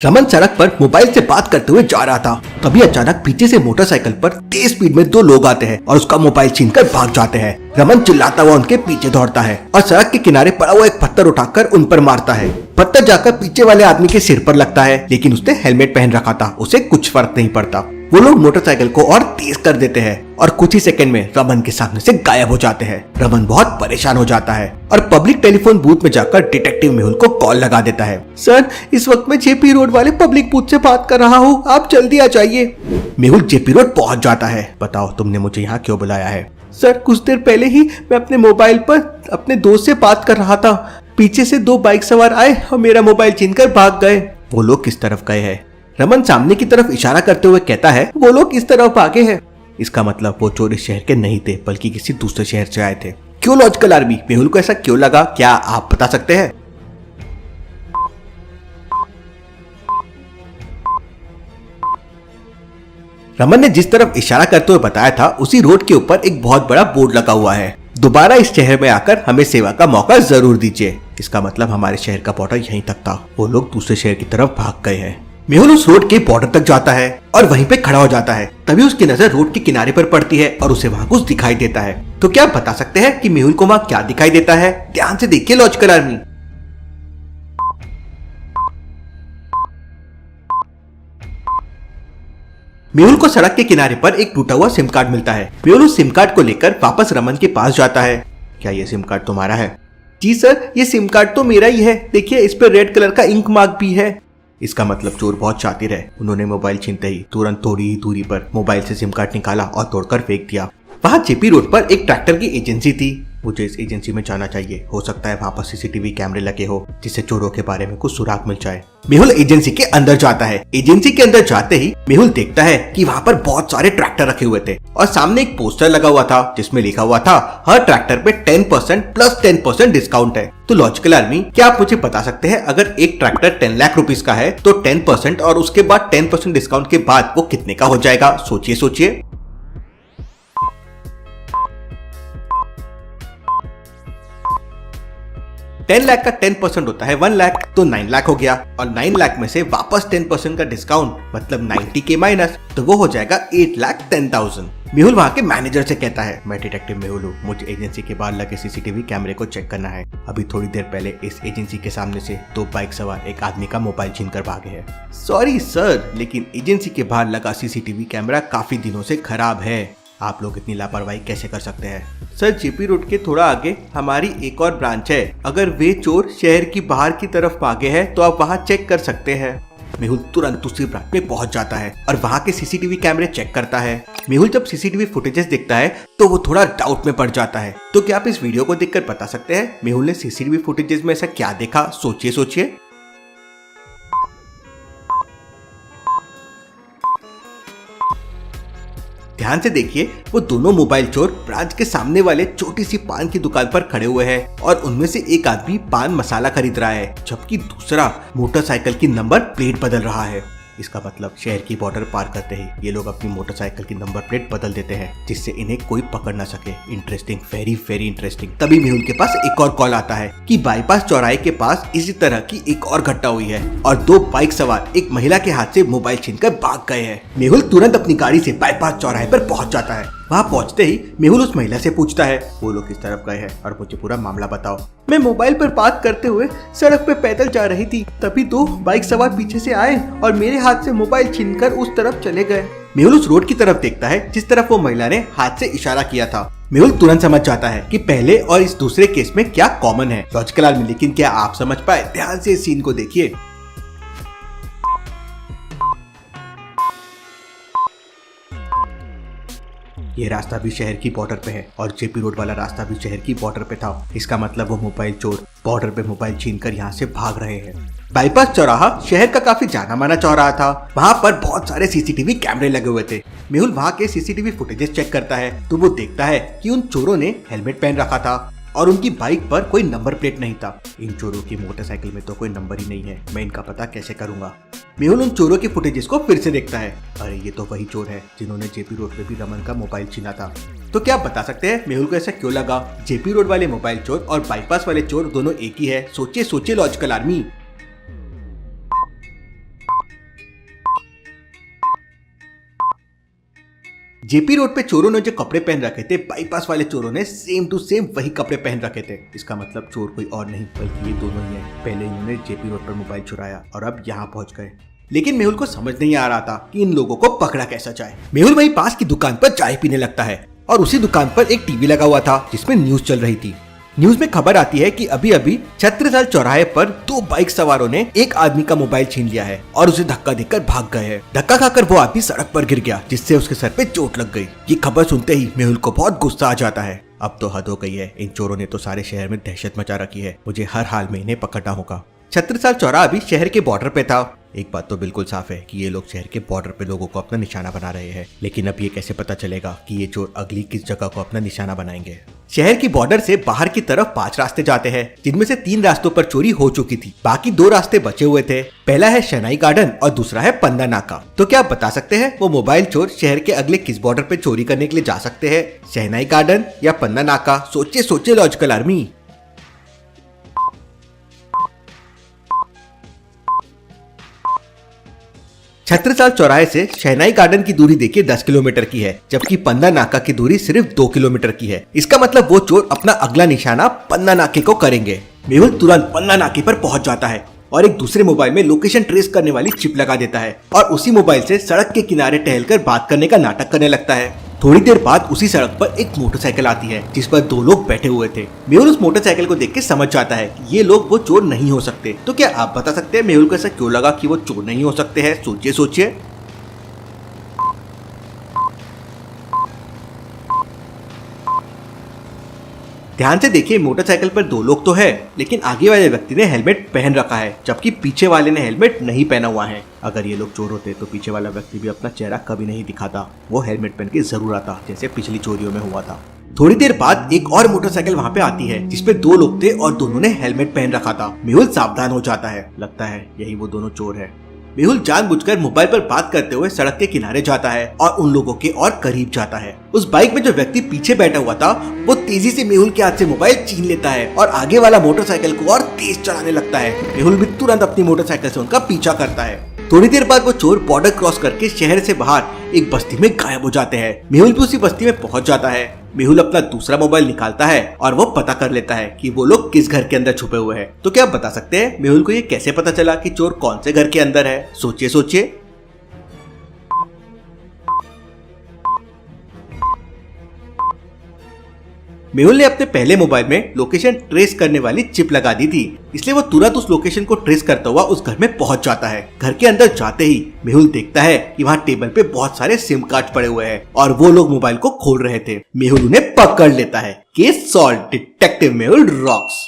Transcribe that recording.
रमन सड़क पर मोबाइल से बात करते हुए जा रहा था। तभी अचानक पीछे से मोटरसाइकिल पर तेज स्पीड में दो लोग आते हैं और उसका मोबाइल छीनकर भाग जाते हैं। रमन चिल्लाता हुआ उनके पीछे दौड़ता है और सड़क के किनारे पड़ा हुआ एक पत्थर उठाकर उन पर मारता है। पत्थर जाकर पीछे वाले आदमी के सिर पर लगता है, लेकिन उसने हेलमेट पहन रखा था, उसे कुछ फर्क नहीं पड़ता। वो लोग मोटरसाइकिल को और तेज कर देते हैं और कुछ ही सेकंड में रमन के सामने से गायब हो जाते हैं। रमन बहुत परेशान हो जाता है और पब्लिक टेलीफोन बूथ में जाकर डिटेक्टिव मेहुल को कॉल लगा देता है। सर, इस वक्त मैं जेपी रोड वाले पब्लिक बूथ से बात कर रहा हूँ, आप जल्दी आ जाइए। मेहुल जेपी रोड पहुँच जाता है। बताओ, तुमने मुझे यहाँ क्यों बुलाया है? सर, कुछ देर पहले ही मैं अपने मोबाइल पर अपने दोस्त से बात कर रहा था। पीछे से दो बाइक सवार आए और मेरा मोबाइल छीनकर भाग गए। वो लोग किस तरफ गए हैं? रमन सामने की तरफ इशारा करते हुए कहता है, वो लोग इस तरफ भागे हैं। इसका मतलब वो चोर इस शहर के नहीं थे, बल्कि किसी दूसरे शहर से आए थे। क्यों लॉजिकल आर्मी? मेहुल को ऐसा क्यों लगा, क्या आप बता सकते हैं? रमन ने जिस तरफ इशारा करते हुए बताया था, उसी रोड के ऊपर एक बहुत बड़ा बोर्ड लगा हुआ है, दोबारा इस शहर में आकर हमें सेवा का मौका जरूर दीजिए। इसका मतलब हमारे शहर का बॉर्डर यहीं तक था, वो लोग दूसरे शहर की तरफ भाग गए हैं। मेहुल उस रोड के बॉर्डर तक जाता है और वहीं पे खड़ा हो जाता है। तभी उसकी नजर रोड के किनारे पर पड़ती है और उसे वहाँ कुछ दिखाई देता है। तो क्या आप बता सकते हैं कि मेहुल को वहाँ क्या दिखाई देता है? ध्यान से देखिए लॉजिकल आर्मी। मेहुल को सड़क के किनारे पर एक टूटा हुआ सिम कार्ड मिलता है। मेहुल उस सिम कार्ड को लेकर वापस रमन के पास जाता है। क्या ये सिम कार्ड तुम्हारा है? जी सर, ये सिम कार्ड तो मेरा ही है। देखिए, इस पर रेड कलर का इंक मार्क भी है। इसका मतलब चोर बहुत शातिर है। उन्होंने मोबाइल छीनते ही तुरंत थोड़ी ही दूरी पर मोबाइल से सिम कार्ड निकाला और तोड़कर फेंक दिया। वहाँ जेपी रोड पर एक ट्रैक्टर की एजेंसी थी। मुझे इस एजेंसी में जाना चाहिए। हो सकता है वहाँ पर सीसीटीवी कैमरे लगे हो, जिससे चोरों के बारे में कुछ सुराग मिल जाए। मेहुल एजेंसी के अंदर जाता है। एजेंसी के अंदर जाते ही मेहुल देखता है कि वहाँ पर बहुत सारे ट्रैक्टर रखे हुए थे और सामने एक पोस्टर लगा हुआ था जिसमें लिखा हुआ था, हर ट्रैक्टर पे 10% प्लस 10% डिस्काउंट है। तो लॉजिकल आर्मी, क्या आप मुझे बता सकते हैं, अगर एक ट्रैक्टर 10 लाख रुपीस का है तो 10% और उसके बाद 10% डिस्काउंट के बाद वो कितने का हो जाएगा? सोचिए सोचिए। $10 लाख का 10% होता है 1 लाख, तो 9 लाख हो गया। और 9 लाख में से वापस 10% का डिस्काउंट मतलब 90 के माइनस, तो वो हो जाएगा 8,10,000। मेहुल वहाँ के मैनेजर से कहता है, मैं डिटेक्टिव मेहुल हूँ, मुझे एजेंसी के बाहर लगे सीसीटीवी कैमरे को चेक करना है। अभी थोड़ी देर पहले इस एजेंसी के सामने से दो बाइक सवार एक आदमी का मोबाइल छीनकर भागे हैं। सॉरी सर, लेकिन एजेंसी के बाहर लगा सीसीटीवी कैमरा काफी दिनों से खराब है। आप लोग इतनी लापरवाही कैसे कर सकते हैं? सर, जेपी रोड के थोड़ा आगे हमारी एक और ब्रांच है। अगर वे चोर शहर की बाहर की तरफ भागे हैं तो आप वहाँ चेक कर सकते हैं। मेहुल तुरंत दूसरी ब्रांच में पहुंच जाता है और वहाँ के सीसीटीवी कैमरे चेक करता है। मेहुल जब सीसीटीवी फुटेजेस देखता है तो वो थोड़ा डाउट में पड़ जाता है। तो क्या आप इस वीडियो को देखकर बता सकते हैं मेहुल ने सीसीटीवी फुटेजेस में ऐसा क्या देखा? सोचिए सोचिए। ध्यान से देखिए, वो दोनों मोबाइल चोर ब्रांच के सामने वाले छोटी सी पान की दुकान पर खड़े हुए हैं और उनमें से एक आदमी पान मसाला खरीद रहा है, जबकि दूसरा मोटरसाइकिल की नंबर प्लेट बदल रहा है। इसका मतलब शहर की बॉर्डर पार करते ही ये लोग अपनी मोटरसाइकिल की नंबर प्लेट बदल देते हैं, जिससे इन्हें कोई पकड़ ना सके। Interesting, very very interesting. तभी मेहुल के पास एक और कॉल आता है कि बाईपास चौराहे के पास इसी तरह की एक और घटना हुई है और दो बाइक सवार एक महिला के हाथ से मोबाइल छीनकर भाग गए हैं। मेहुल तुरंत अपनी गाड़ी से बाईपास चौराहे पर पहुंच जाता है। वहाँ पहुंचते ही मेहुल उस महिला से पूछता है, वो लोग किस तरफ गए हैं और मुझे पूरा मामला बताओ। मैं मोबाइल पर बात करते हुए सड़क पे पैदल जा रही थी, तभी दो बाइक सवार पीछे से आए और मेरे हाथ से मोबाइल छीनकर उस तरफ चले गए। मेहुल उस रोड की तरफ देखता है जिस तरफ वो महिला ने हाथ से इशारा किया था। मेहुल तुरंत समझ जाता है कि पहले और इस दूसरे केस में क्या कॉमन है। लॉजिकल आर्मी, लेकिन क्या आप समझ पाए? ध्यान से इस सीन को देखिए। ये रास्ता भी शहर की बॉर्डर पे है और जेपी रोड वाला रास्ता भी शहर की बॉर्डर पे था। इसका मतलब वो मोबाइल चोर बॉर्डर पे मोबाइल छीनकर यहाँ से भाग रहे हैं। बाईपास चौराहा शहर का काफी जाना माना चौराहा था। वहाँ पर बहुत सारे सीसीटीवी कैमरे लगे हुए थे। मेहुल वहाँ के सीसीटीवी फुटेजेस चेक करता है तो वो देखता है कि उन चोरों ने हेलमेट पहन रखा था और उनकी बाइक पर कोई नंबर प्लेट नहीं था। इन चोरों की मोटरसाइकिल में तो कोई नंबर ही नहीं है, मैं इनका पता कैसे करूंगा? मेहुल उन चोरों की फुटेजेस को फिर से देखता है। अरे, ये तो वही चोर है जिन्होंने जेपी रोड पे भी रमन का मोबाइल छीना था। तो क्या आप बता सकते हैं मेहुल को ऐसा क्यों लगा? जेपी रोड वाले मोबाइल चोर और बाईपास वाले चोर दोनों एक ही है। सोचिए सोचिए लॉजिकल आर्मी। जेपी रोड पे चोरों ने जो कपड़े पहन रखे थे, बाईपास वाले चोरों ने सेम टू सेम वही कपड़े पहन रखे थे। इसका मतलब चोर कोई और नहीं बल्कि ये दोनों ही हैं। पहले इन्होंने जेपी रोड पर मोबाइल चुराया और अब यहाँ पहुंच गए। लेकिन मेहुल को समझ नहीं आ रहा था कि इन लोगों को पकड़ा कैसा जाए। मेहुल वहीं पास की दुकान पर चाय पीने लगता है और उसी दुकान पर एक टीवी लगा हुआ था जिसमें न्यूज चल रही थी। न्यूज में खबर आती है कि अभी अभी छत्रसाल चौराहे पर 2 बाइक सवारों ने एक आदमी का मोबाइल छीन लिया है और उसे धक्का देकर भाग गए हैं। धक्का खाकर वो आदमी सड़क पर गिर गया जिससे उसके सर पे चोट लग गई। ये खबर सुनते ही मेहुल को बहुत गुस्सा आ जाता है। अब तो हद हो गई है, इन चोरों ने तो सारे शहर में दहशत मचा रखी है। मुझे हर हाल में इन्हें पकड़ना होगा। छत्रसाल चौराहा अभी शहर के बॉर्डर पे था। एक बात तो बिल्कुल साफ है कि ये लोग शहर के बॉर्डर पे लोगों को अपना निशाना बना रहे हैं। लेकिन अब ये कैसे पता चलेगा कि ये चोर अगली किस जगह को अपना निशाना बनाएंगे। शहर की बॉर्डर से बाहर की तरफ 5 रास्ते जाते हैं, जिनमें से 3 रास्तों पर चोरी हो चुकी थी। बाकी 2 रास्ते बचे हुए थे। पहला है शहनाई गार्डन और दूसरा है पन्ना नाका। तो क्या आप बता सकते हैं वो मोबाइल चोर शहर के अगले किस बॉर्डर पे चोरी करने के लिए जा सकते हैं? शहनाई गार्डन या पन्ना नाका? सोचिए सोचिए लॉजिकल आर्मी। छत्रसाल चौराहे से शहनाई गार्डन की दूरी देखिए 10 किलोमीटर की है, जबकि पन्ना नाका की दूरी सिर्फ 2 किलोमीटर की है। इसका मतलब वो चोर अपना अगला निशाना पन्ना नाके को करेंगे। मेहुल तुरंत पन्ना नाके पर पहुंच जाता है और एक दूसरे मोबाइल में लोकेशन ट्रेस करने वाली चिप लगा देता है और उसी मोबाइल से सड़क के किनारे टहलकर बात करने का नाटक करने लगता है। थोड़ी देर बाद उसी सड़क पर एक मोटरसाइकिल आती है जिस पर 2 लोग बैठे हुए थे। मेहुल उस मोटरसाइकिल को देख के समझ जाता है कि ये लोग वो चोर नहीं हो सकते। तो क्या आप बता सकते हैं मेहुल को ऐसा क्यों लगा कि वो चोर नहीं हो सकते हैं? सोचिए सोचिए। ध्यान से देखिए, मोटरसाइकिल पर 2 लोग तो है, लेकिन आगे वाले व्यक्ति ने हेलमेट पहन रखा है जबकि पीछे वाले ने हेलमेट नहीं पहना हुआ है। अगर ये लोग चोर होते तो पीछे वाला व्यक्ति भी अपना चेहरा कभी नहीं दिखाता, वो हेलमेट पहन के जरूर आता जैसे पिछली चोरियों में हुआ था। थोड़ी देर बाद एक और मोटरसाइकिल वहाँ पे आती है जिसपे 2 लोग थे और दोनों ने हेलमेट पहन रखा था। मेहुल सावधान हो जाता है, लगता है यही वो दोनों चोर है। मेहुल जानबूझकर मोबाइल पर बात करते हुए सड़क के किनारे जाता है और उन लोगों के और करीब जाता है। उस बाइक में जो व्यक्ति पीछे बैठा हुआ था वो तेजी से मेहुल के हाथ से मोबाइल छीन लेता है और आगे वाला मोटरसाइकिल को और तेज चलाने लगता है। मेहुल भी तुरंत अपनी मोटरसाइकिल से उनका पीछा करता है। थोड़ी देर बाद वो चोर बॉर्डर क्रॉस करके शहर से बाहर एक बस्ती में गायब हो जाते हैं। मेहुल भी उसी बस्ती में पहुंच जाता है। मेहुल अपना दूसरा मोबाइल निकालता है और वो पता कर लेता है कि वो लोग किस घर के अंदर छुपे हुए हैं। तो क्या आप बता सकते हैं मेहुल को ये कैसे पता चला कि चोर कौन से घर के अंदर है? सोचिए सोचिए। मेहुल ने अपने पहले मोबाइल में लोकेशन ट्रेस करने वाली चिप लगा दी थी, इसलिए वो तुरंत उस लोकेशन को ट्रेस करता हुआ उस घर में पहुंच जाता है। घर के अंदर जाते ही मेहुल देखता है कि वहाँ टेबल पे बहुत सारे सिम कार्ड पड़े हुए हैं और वो लोग मोबाइल को खोल रहे थे। मेहुल उन्हें पकड़ लेता है। Case solve, detective Mehul rocks.